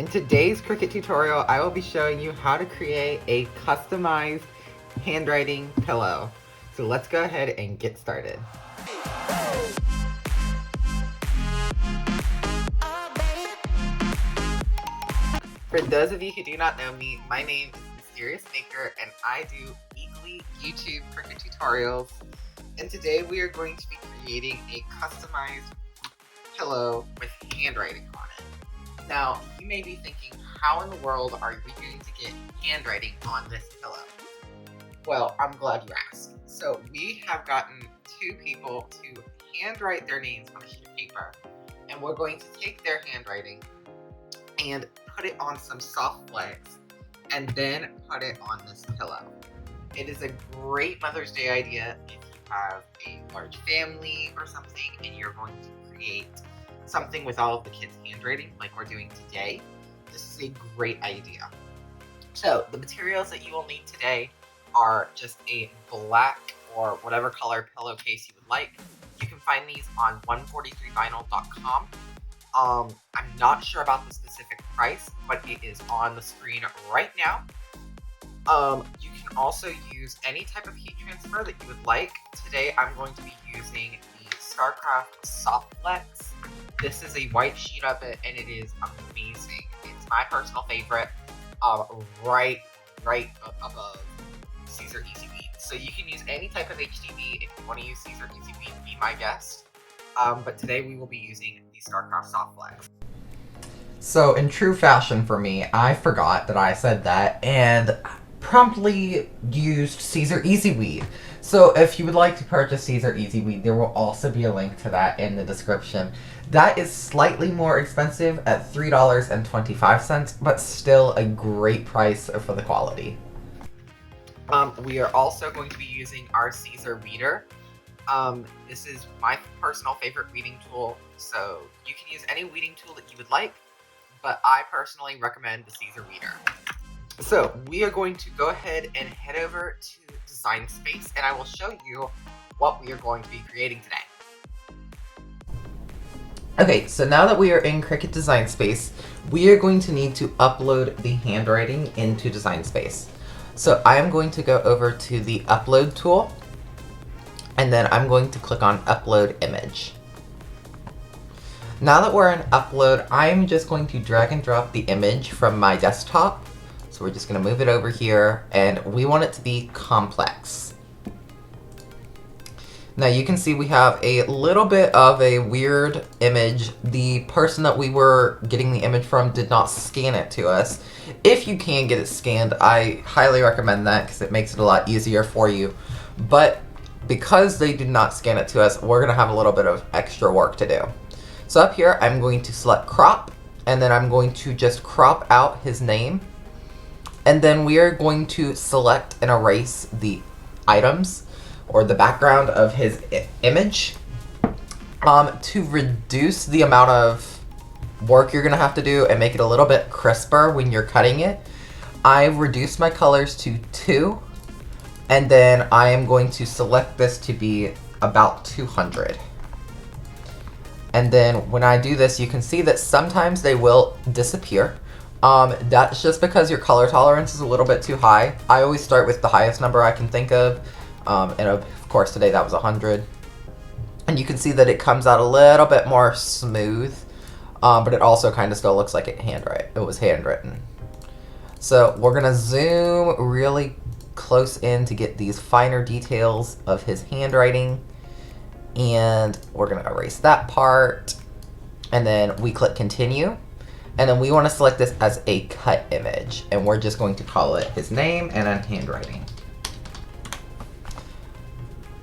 In today's Cricut tutorial, I will be showing you how to create a customized handwriting pillow. So let's go ahead and get started. For those of you who do not know me, my name is Mysterious Maker and I do weekly YouTube Cricut tutorials. And today we are going to be creating a customized pillow with handwriting on it. Now, you may be thinking, how in the world are we going to get handwriting on this pillow? Well, I'm glad you asked. So we have gotten two people to handwrite their names on a sheet of paper, and we're going to take their handwriting and put it on some soft flex, and then put it on this pillow. It is a great Mother's Day idea if you have a large family or something and you're going to create something with all of the kids' handwriting like we're doing today. This is a great idea. So the materials that you will need today are just a black or whatever color pillowcase you would like. You can find these on 143vinyl.com. I'm not sure about the specific price, but it is on the screen right now. You can also use any type of heat transfer that you would like. Today I'm going to be using the StarCraft Soft Flex. This is a white sheet of it, and it is amazing. It's my personal favorite, right above Caesar Easy Weed. So you can use any type of HDB. If you want to use Caesar Easy Weed, be my guest. But today we will be using the StarCraft Soft Flex. So in true fashion for me, I forgot that I said that and promptly used Caesar Easy Weed. So if you would like to purchase Caesar Easy Weed, there will also be a link to that in the description. That is slightly more expensive at $3.25, but still a great price for the quality. We are also going to be using our Caesar Weeder. This is my personal favorite weeding tool, so you can use any weeding tool that you would like, but I personally recommend the Caesar Weeder. So we are going to go ahead and head over to Design Space, and I will show you what we are going to be creating today. Okay, so now that we are in Cricut Design Space, we are going to need to upload the handwriting into Design Space. So I am going to go over to the Upload tool, and then I'm going to click on Upload Image. Now that we're in Upload, I'm just going to drag and drop the image from my desktop. So we're just going to move it over here, and we want it to be complex. Now you can see we have a little bit of a weird image. The person that we were getting the image from did not scan it to us. If you can get it scanned, I highly recommend that because it makes it a lot easier for you. But because they did not scan it to us, we're going to have a little bit of extra work to do. So up here, I'm going to select crop, and then I'm going to just crop out his name. And then we are going to select and erase the items or the background of his image. To reduce the amount of work you're going to have to do and make it a little bit crisper when you're cutting it, I reduced my colors to 2. And then I am going to select this to be about 200. And then when I do this, you can see that sometimes they will disappear. That's just because your color tolerance is a little bit too high. I always start with the highest number I can think of. And of course today that was 100. And you can see that it comes out a little bit more smooth, but it also kind of still looks like it was handwritten. So we're gonna zoom really close in to get these finer details of his handwriting, and we're going to erase that part, and then we click continue, and then we want to select this as a cut image, and we're just going to call it his name and then handwriting.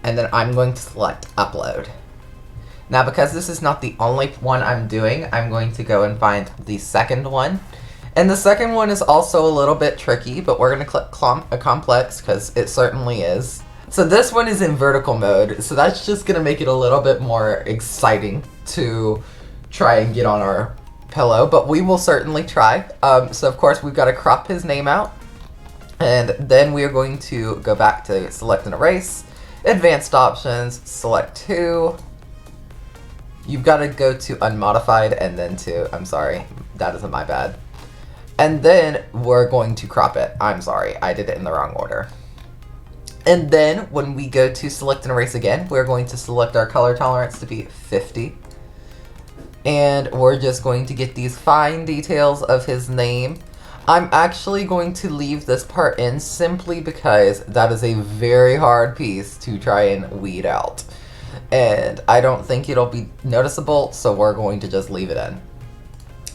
And then I'm going to select upload. Now because this is not the only one I'm doing, I'm going to go and find the second one. And the second one is also a little bit tricky, but we're going to click complex because it certainly is. So this one is in vertical mode, so that's just going to make it a little bit more exciting to try and get on our pillow, but we will certainly try. So of course we've got to crop his name out, and then we are going to go back to select and erase, advanced options, select 2. You've got to go to unmodified and then to, I'm sorry, that isn't my bad. And then we're going to crop it. I'm sorry, I did it in the wrong order. And then when we go to select and erase again, we're going to select our color tolerance to be 50. And we're just going to get these fine details of his name. I'm actually going to leave this part in simply because that is a very hard piece to try and weed out. And I don't think it'll be noticeable, so we're going to just leave it in.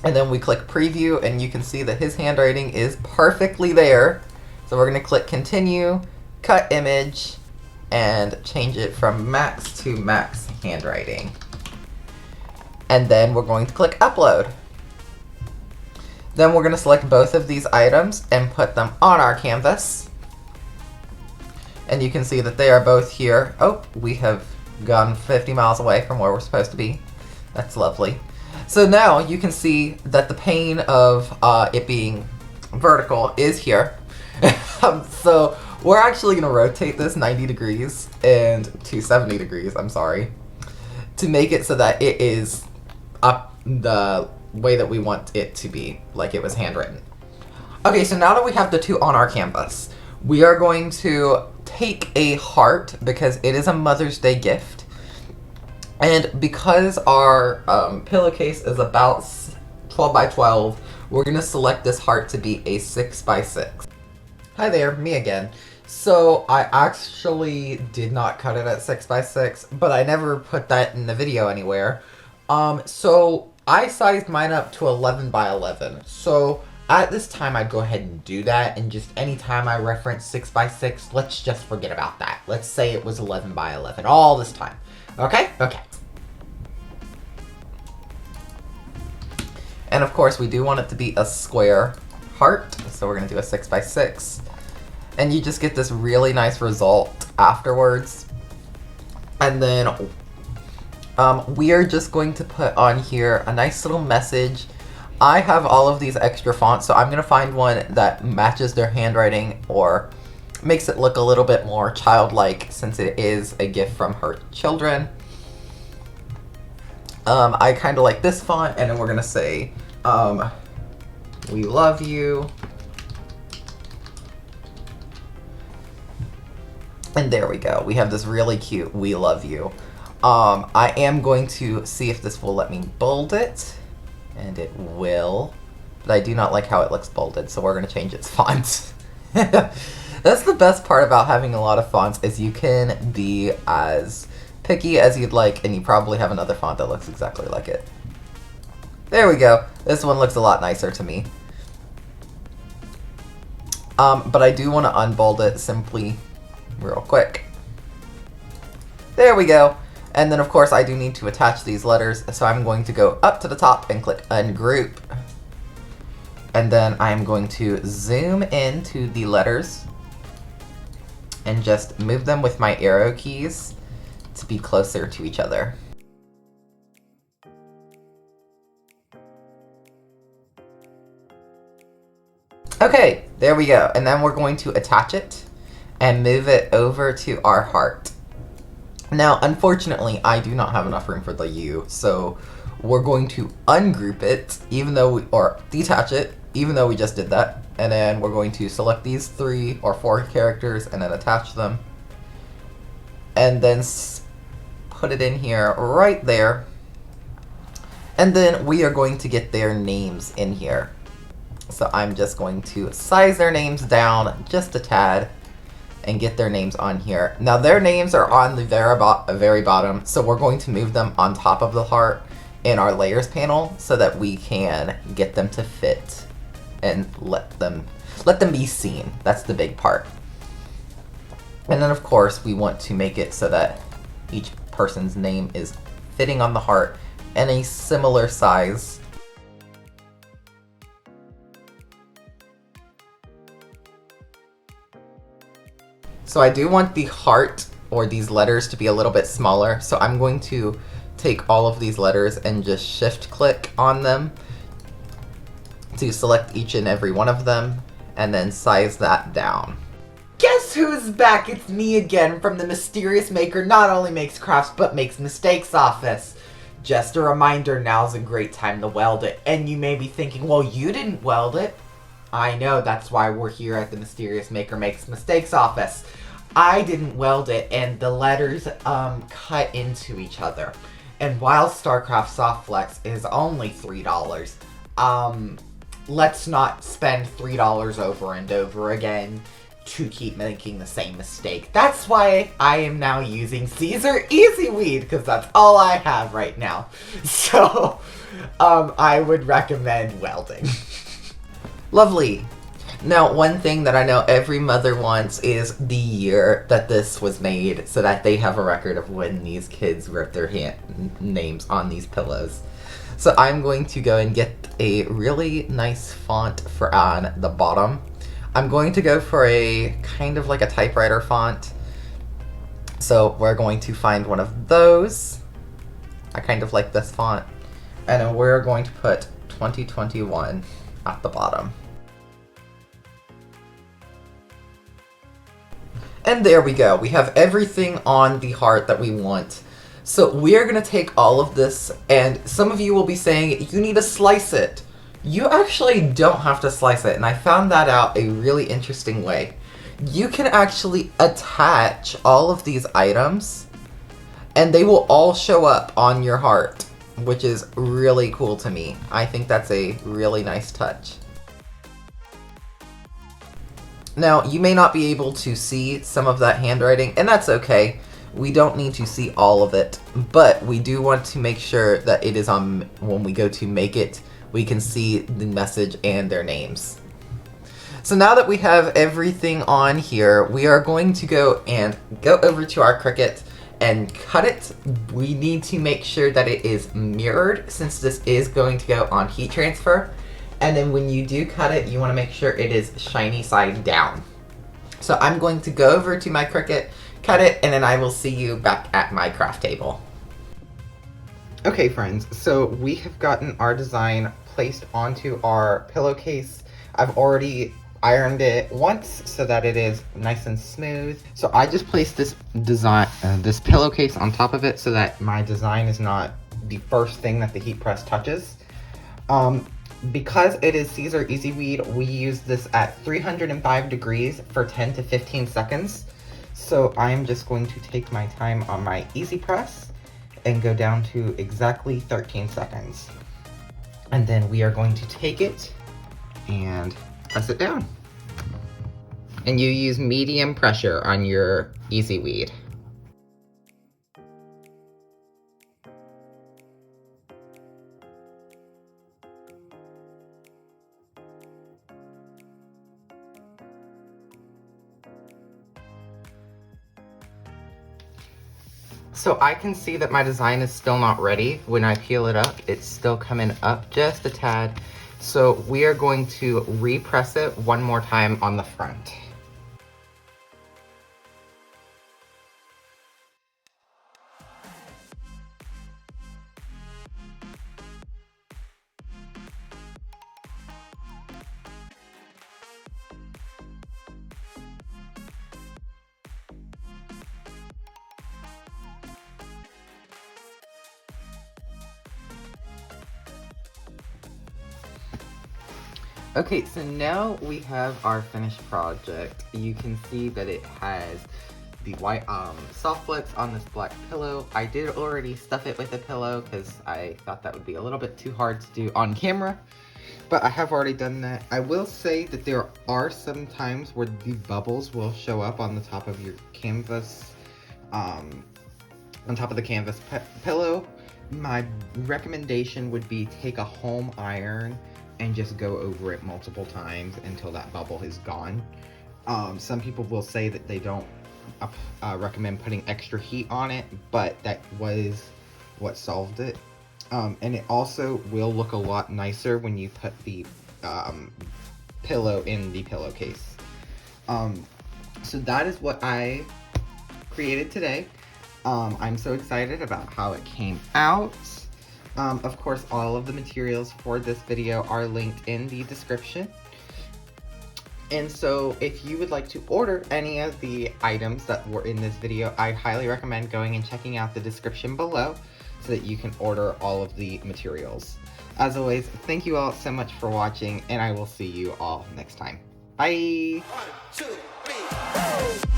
And then we click preview, and you can see that his handwriting is perfectly there. So we're going to click continue, cut image, and change it from max to max handwriting. And then we're going to click upload. Then we're going to select both of these items and put them on our canvas. And you can see that they are both here. Oh, we have gone 50 miles away from where we're supposed to be. That's lovely. So now you can see that the pane of it being vertical is here. So we're actually going to rotate this 90 degrees and to 70 degrees, I'm sorry, to make it so that it is up the way that we want it to be, like it was handwritten. Okay, so now that we have the two on our canvas, we are going to take a heart because it is a Mother's Day gift. And because our pillowcase is about 12 by 12, we're going to select this heart to be a 6 by 6. Hi there, me again. So I actually did not cut it at 6 by 6, but I never put that in the video anywhere. So I sized mine up to 11 by 11. So at this time, I'd go ahead and do that. And just anytime I reference 6 by 6, let's just forget about that. Let's say it was 11 by 11 all this time. Okay? Okay. And of course, we do want it to be a square heart. So we're going to do a 6 by 6. And you just get this really nice result afterwards. And then we are just going to put on here a nice little message. I have all of these extra fonts, so I'm going to find one that matches their handwriting or makes it look a little bit more childlike since it is a gift from her children. I kind of like this font, and then we're going to say, we love you. And there we go. We have this really cute we love you. I am going to see if this will let me bold it, and it will, but I do not like how it looks bolded, so we're going to change its font. That's the best part about having a lot of fonts, is you can be as picky as you'd like, and you probably have another font that looks exactly like it. There we go. This one looks a lot nicer to me. But I do want to unbold it simply real quick. There we go. And then, of course, I do need to attach these letters, so I'm going to go up to the top and click Ungroup. And then I'm going to zoom into the letters and just move them with my arrow keys to be closer to each other. Okay, there we go. And then we're going to attach it and move it over to our heart. Now, unfortunately, I do not have enough room for the U, so we're going to ungroup it, or detach it, even though we just did that. And then we're going to select these 3 or 4 characters and then attach them. And then put it in here right there. And then we are going to get their names in here. So I'm just going to size their names down just a tad and get their names on here. Now their names are on the very bottom, so we're going to move them on top of the heart in our layers panel so that we can get them to fit and let them be seen. That's the big part. And then of course we want to make it so that each person's name is fitting on the heart and a similar size. So I do want the heart, or these letters, to be a little bit smaller. So I'm going to take all of these letters and just shift click on them to select each and every one of them and then size that down. Guess who's back? It's me again from the Mysterious Maker Not Only Makes Crafts But Makes Mistakes office. Just a reminder, now's a great time to weld it. And you may be thinking, well, you didn't weld it. I know, that's why we're here at the Mysterious Maker Makes Mistakes office. I didn't weld it, and the letters cut into each other. And while StarCraft Softflex is only $3, let's not spend $3 over and over again to keep making the same mistake. That's why I am now using Caesar Easy Weed, because that's all I have right now. So, I would recommend welding. Lovely. Now, one thing that I know every mother wants is the year that this was made, so that they have a record of when these kids wrote their names on these pillows. So I'm going to go and get a really nice font for on the bottom. I'm going to go for a kind of like a typewriter font. So we're going to find one of those. I kind of like this font. And then we're going to put 2021 at the bottom. And there we go. We have everything on the heart that we want. So we're going to take all of this, and some of you will be saying, you need to slice it. You actually don't have to slice it, and I found that out a really interesting way. You can actually attach all of these items, and they will all show up on your heart, which is really cool to me. I think that's a really nice touch. Now, you may not be able to see some of that handwriting, and that's okay. We don't need to see all of it, but we do want to make sure that it is on, when we go to make it, we can see the message and their names. So now that we have everything on here, we are going to go over to our Cricut and cut it. We need to make sure that it is mirrored, since this is going to go on heat transfer. And then when you do cut it, you want to make sure it is shiny side down. So I'm going to go over to my Cricut, cut it, and then I will see you back at my craft table. Okay, friends, so we have gotten our design placed onto our pillowcase. I've already ironed it once so that it is nice and smooth. So I just placed this this pillowcase on top of it so that my design is not the first thing that the heat press touches. Because it is Caesar Easy Weed, we use this at 305 degrees for 10 to 15 seconds. So I'm just going to take my time on my Easy Press and go down to exactly 13 seconds. And then we are going to take it and press it down. And you use medium pressure on your Easy Weed. So I can see that my design is still not ready. When I peel it up, it's still coming up just a tad. So we are going to repress it one more time on the front. Okay, so now we have our finished project. You can see that it has the white soft flex on this black pillow. I did already stuff it with a pillow because I thought that would be a little bit too hard to do on camera, but I have already done that. I will say that there are some times where the bubbles will show up on the top of your canvas, on top of the canvas pillow. My recommendation would be take a home iron and just go over it multiple times until that bubble is gone. Some people will say that they don't recommend putting extra heat on it, but that was what solved it. And it also will look a lot nicer when you put the pillow in the pillowcase. So that is what I created today. I'm so excited about how it came out. Of course, all of the materials for this video are linked in the description. And so if you would like to order any of the items that were in this video, I highly recommend going and checking out the description below so that you can order all of the materials. As always, thank you all so much for watching, and I will see you all next time. Bye! 1, 2, 3,